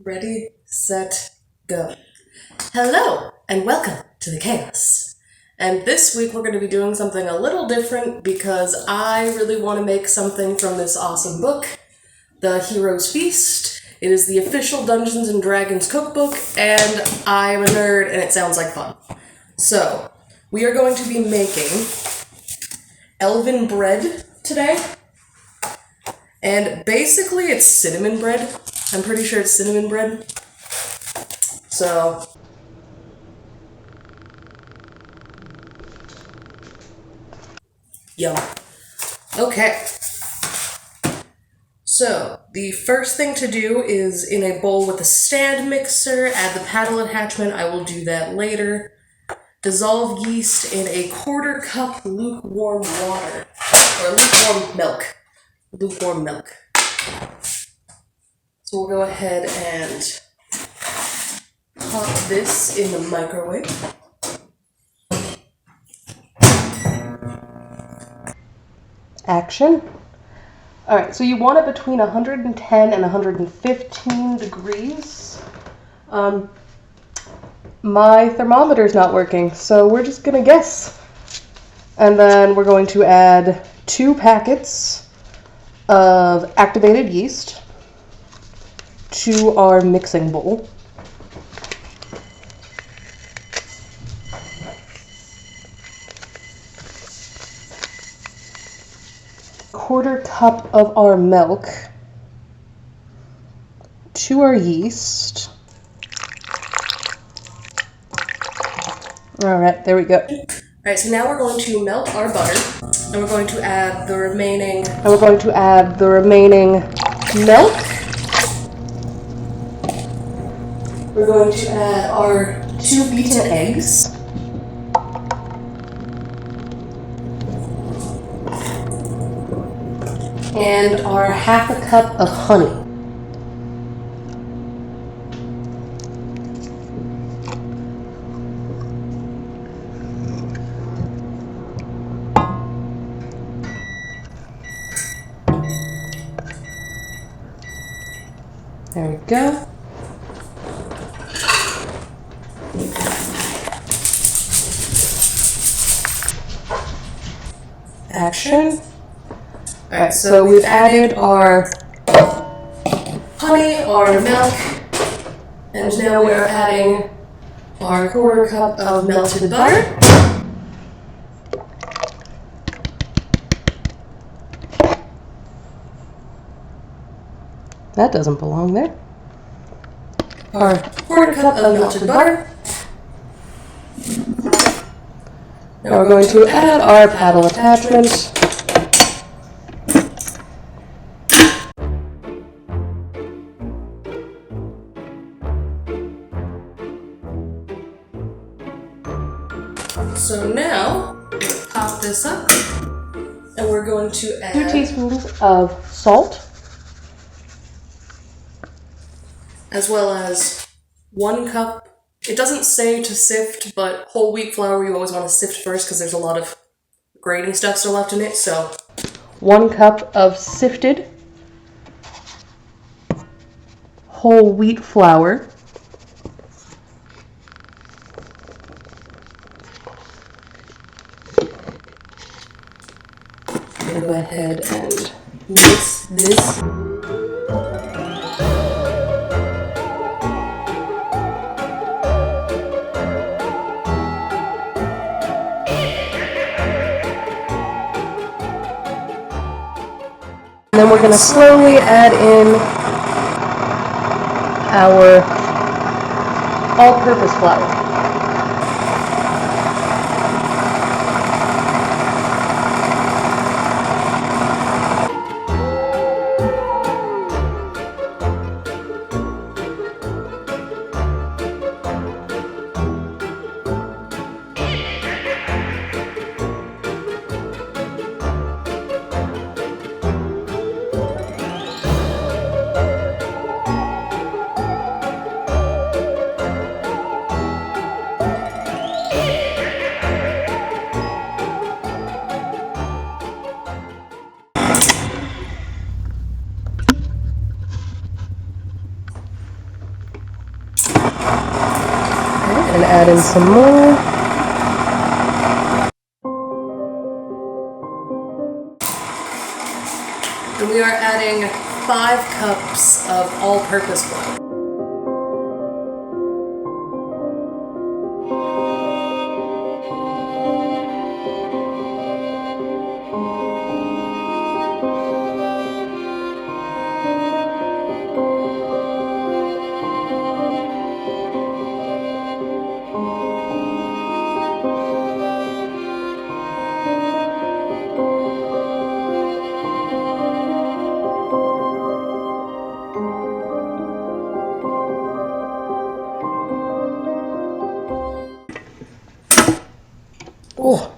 Ready, set, go. Hello, and welcome to the chaos. And this week we're going to be doing something a little different because I really want to make something from this awesome book, The Hero's Feast. It is the official Dungeons & Dragons cookbook, and I'm a nerd and it sounds like fun. So, we are going to be making Elven bread today. And basically it's cinnamon bread. I'm pretty sure it's cinnamon bread. So, yum. Okay. So, the first thing to do is in a bowl with a stand mixer, add the paddle attachment. I will do that later. Dissolve yeast in a 1/4 cup lukewarm water. Or lukewarm milk. Lukewarm milk. So we'll go ahead and pop this in the microwave. Action. Alright, so you want it between 110 and 115 degrees. My thermometer's not working, so we're just gonna guess. And then we're going to add 2 packets of activated yeast to our mixing bowl. Quarter cup of our milk to our yeast. Alright, there we go. Alright, so now we're going to melt our butter, and we're going to add the remaining milk. We're going to add our 2 beaten eggs. And our 1/2 cup of honey. There we go. Action. Alright, so we've added our honey, our milk, and now we're adding our 1/4 cup of melted butter. That doesn't belong there. Our 1/4 cup of melted butter. Now we're going to add our paddle attachment. So now, we'll pop this up, and we're going to add 2 teaspoons of salt, as well as 1 cup. It doesn't say to sift, but whole wheat flour you always want to sift first because there's a lot of grainy stuff still left in it, so 1 cup of sifted whole wheat flour. I'm going to go ahead and mix this. And then we're going to slowly add in our all-purpose flour. add in some more. And we are adding 5 cups of all-purpose flour. Oh,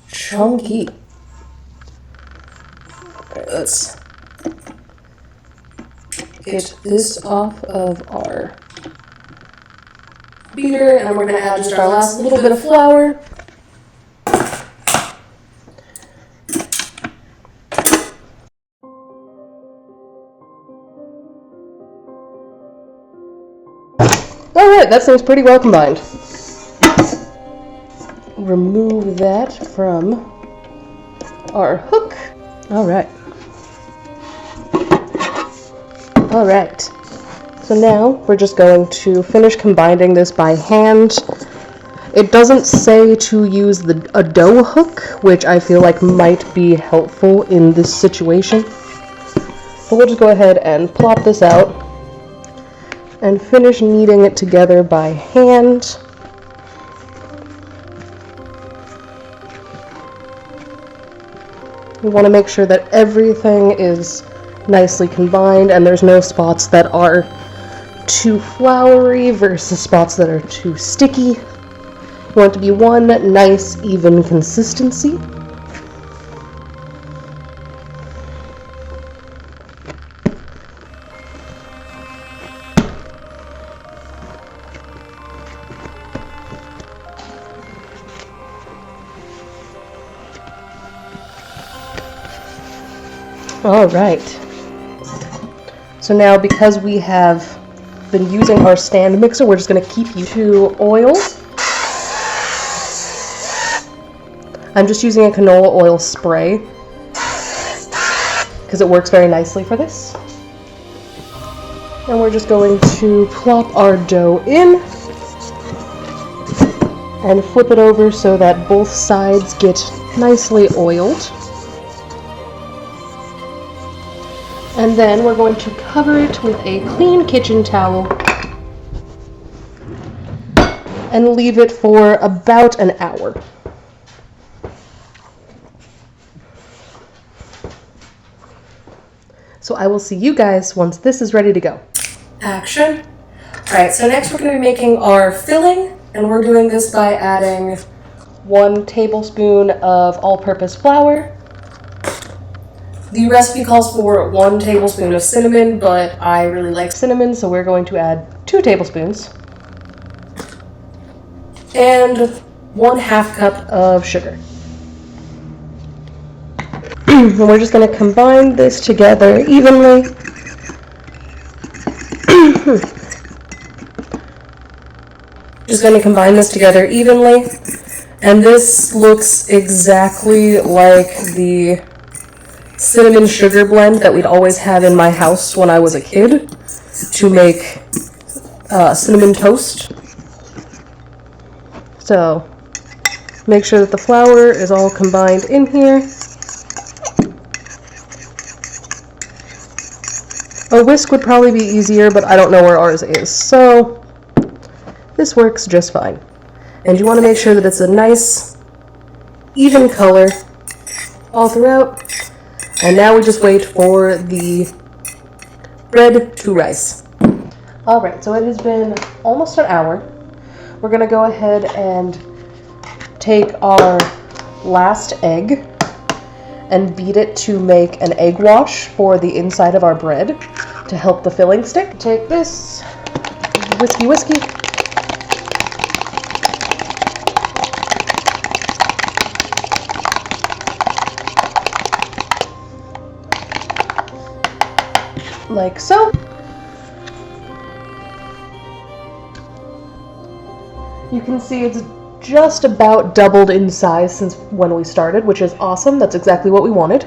chunky. Alright, let's get this off of our beater, and we're going to add just our last little bit of flour. Alright, that seems pretty well combined. Remove that from our hook. Alright. Alright. So now we're just going to finish combining this by hand. It doesn't say to use a dough hook, which I feel like might be helpful in this situation. But we'll just go ahead and plop this out and finish kneading it together by hand. We want to make sure that everything is nicely combined and there's no spots that are too floury versus spots that are too sticky. You want it to be one nice, even consistency. Alright, so now because we have been using our stand mixer, we're just going to keep to oil. I'm just using a canola oil spray because it works very nicely for this. And we're just going to plop our dough in and flip it over so that both sides get nicely oiled. And then we're going to cover it with a clean kitchen towel and leave it for about an hour. So I will see you guys once this is ready to go. Action. Alright, so next we're going to be making our filling, and we're doing this by adding 1 tablespoon of all-purpose flour. The recipe calls for 1 tablespoon of cinnamon, but I really like cinnamon, so we're going to add 2 tablespoons. And 1/2 cup of sugar. And we're just going to combine this together evenly. Just going to combine this together evenly. And this looks exactly like the cinnamon sugar blend that we'd always have in my house when I was a kid to make cinnamon toast. So make sure that the flour is all combined in here. A whisk would probably be easier, but I don't know where ours is, so this works just fine. And you want to make sure that it's a nice, even color all throughout. And now we just wait for the bread to rise. Alright, so it has been almost an hour. We're going to go ahead and take our last egg and beat it to make an egg wash for the inside of our bread to help the filling stick. Take this, whiskey. Like so. You can see it's just about doubled in size since when we started, which is awesome. That's exactly what we wanted.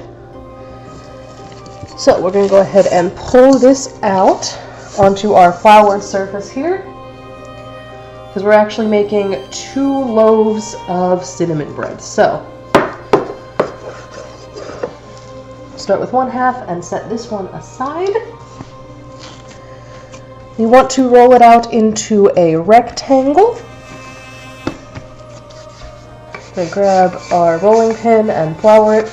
So we're going to go ahead and pull this out onto our flour surface here, because we're actually making 2 loaves of cinnamon bread. So start with 1/2 and set this one aside. We want to roll it out into a rectangle. So grab our rolling pin and flour it.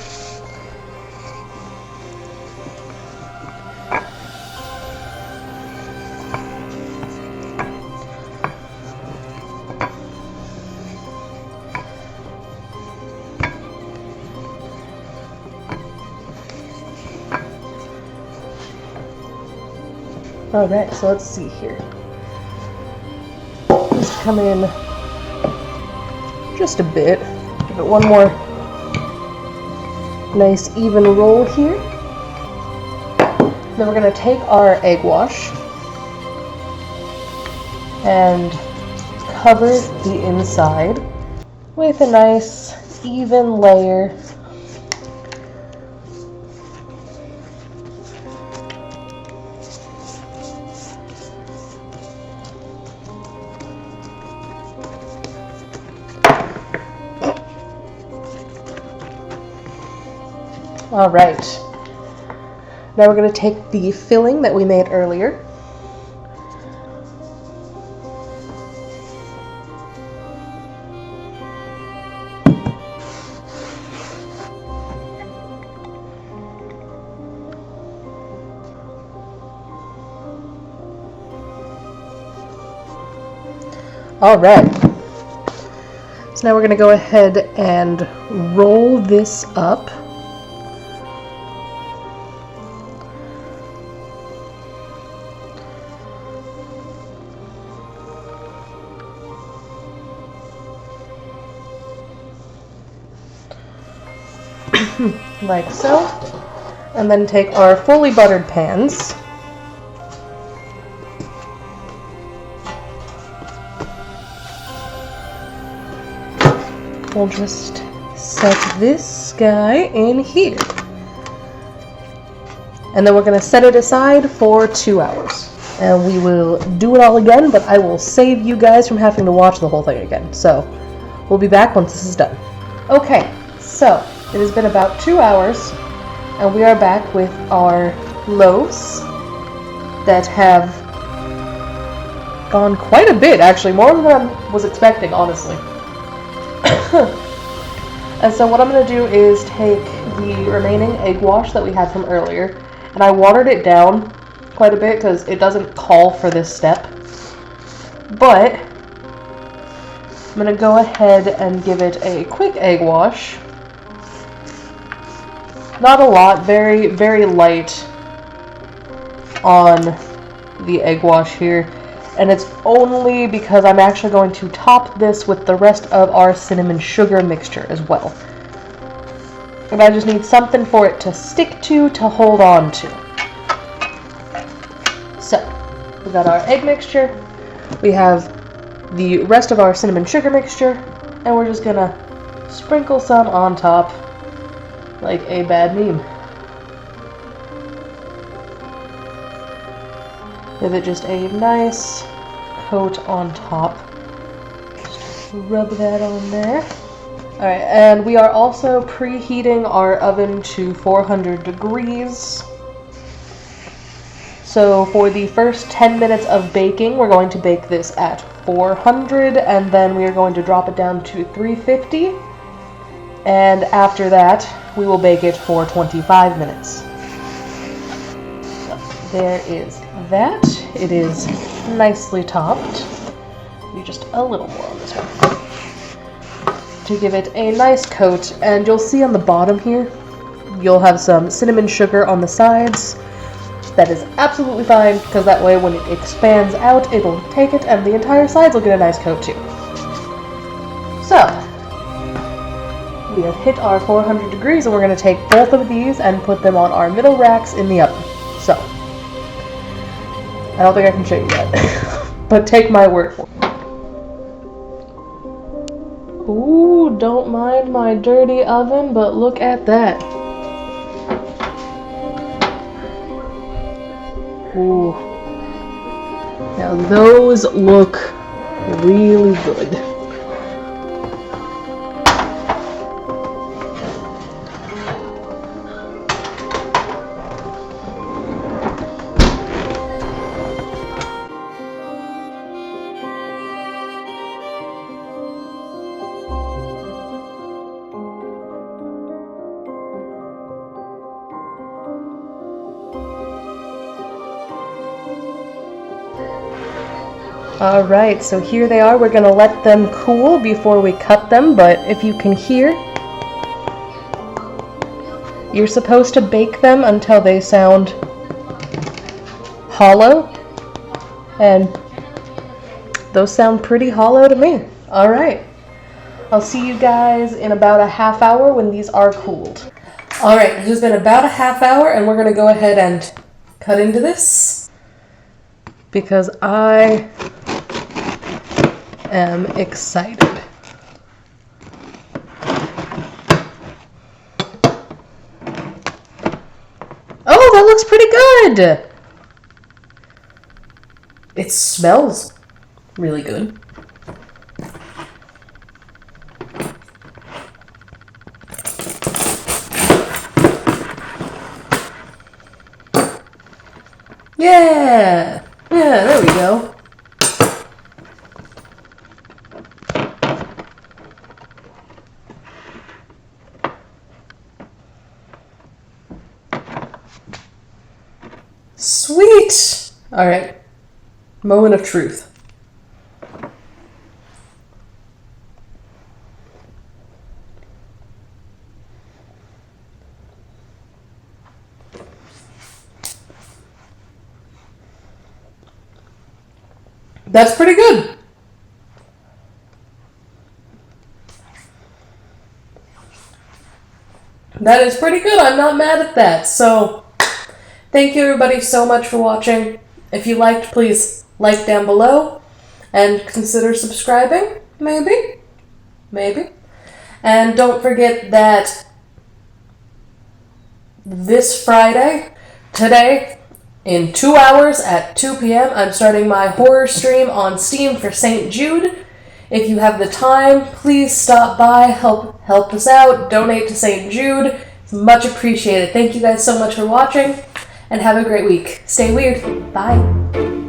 Alright, so let's see here. Just come in just a bit. Give it one more nice even roll here. Then we're going to take our egg wash and cover the inside with a nice even layer . Alright, now we're going to take the filling that we made earlier. Alright, so now we're going to go ahead and roll this up. Like so, and then take our fully buttered pans we'll just set this guy in here, and then we're going to set it aside for 2 hours, and we will do it all again, but I will save you guys from having to watch the whole thing again, so we'll be back once this is done. Okay, so it has been about 2 hours, and we are back with our loaves that have gone quite a bit, actually, more than I was expecting, honestly. And so what I'm going to do is take the remaining egg wash that we had from earlier, and I watered it down quite a bit because it doesn't call for this step, but I'm going to go ahead and give it a quick egg wash. Not a lot, very, very light on the egg wash here. And it's only because I'm actually going to top this with the rest of our cinnamon sugar mixture as well. And I just need something for it to stick to hold on to. So, we got our egg mixture, we have the rest of our cinnamon sugar mixture, and we're just gonna sprinkle some on top like a bad meme. Give it just a nice coat on top. Just rub that on there. Alright, and we are also preheating our oven to 400 degrees. So for the first 10 minutes of baking, we're going to bake this at 400, and then we are going to drop it down to 350. And after that, we will bake it for 25 minutes. So there is that. It is nicely topped. Maybe just a little more on this one to give it a nice coat. And you'll see on the bottom here, you'll have some cinnamon sugar on the sides. That is absolutely fine, because that way when it expands out, it'll take it and the entire sides will get a nice coat too. So, we have hit our 400 degrees, and we're going to take both of these and put them on our middle racks in the oven. So, I don't think I can show you yet, but take my word for it. Ooh, don't mind my dirty oven, but look at that. Ooh. Now those look really good. Alright, so here they are. We're going to let them cool before we cut them, but if you can hear, you're supposed to bake them until they sound hollow, and those sound pretty hollow to me. Alright, I'll see you guys in about a half hour when these are cooled. Alright, it has been about a half hour, and we're going to go ahead and cut into this, because I am excited. Oh, that looks pretty good! It smells really good. Yeah! Yeah, there we go. Sweet! Alright. Moment of truth. That's pretty good. That is pretty good. I'm not mad at that. So, thank you everybody so much for watching. If you liked, please like down below and consider subscribing. Maybe. And don't forget that this Friday, today, in 2 hours at 2 p.m., I'm starting my horror stream on Steam for St. Jude. If you have the time, please stop by, help us out, donate to St. Jude. It's much appreciated. Thank you guys so much for watching, and have a great week. Stay weird. Bye.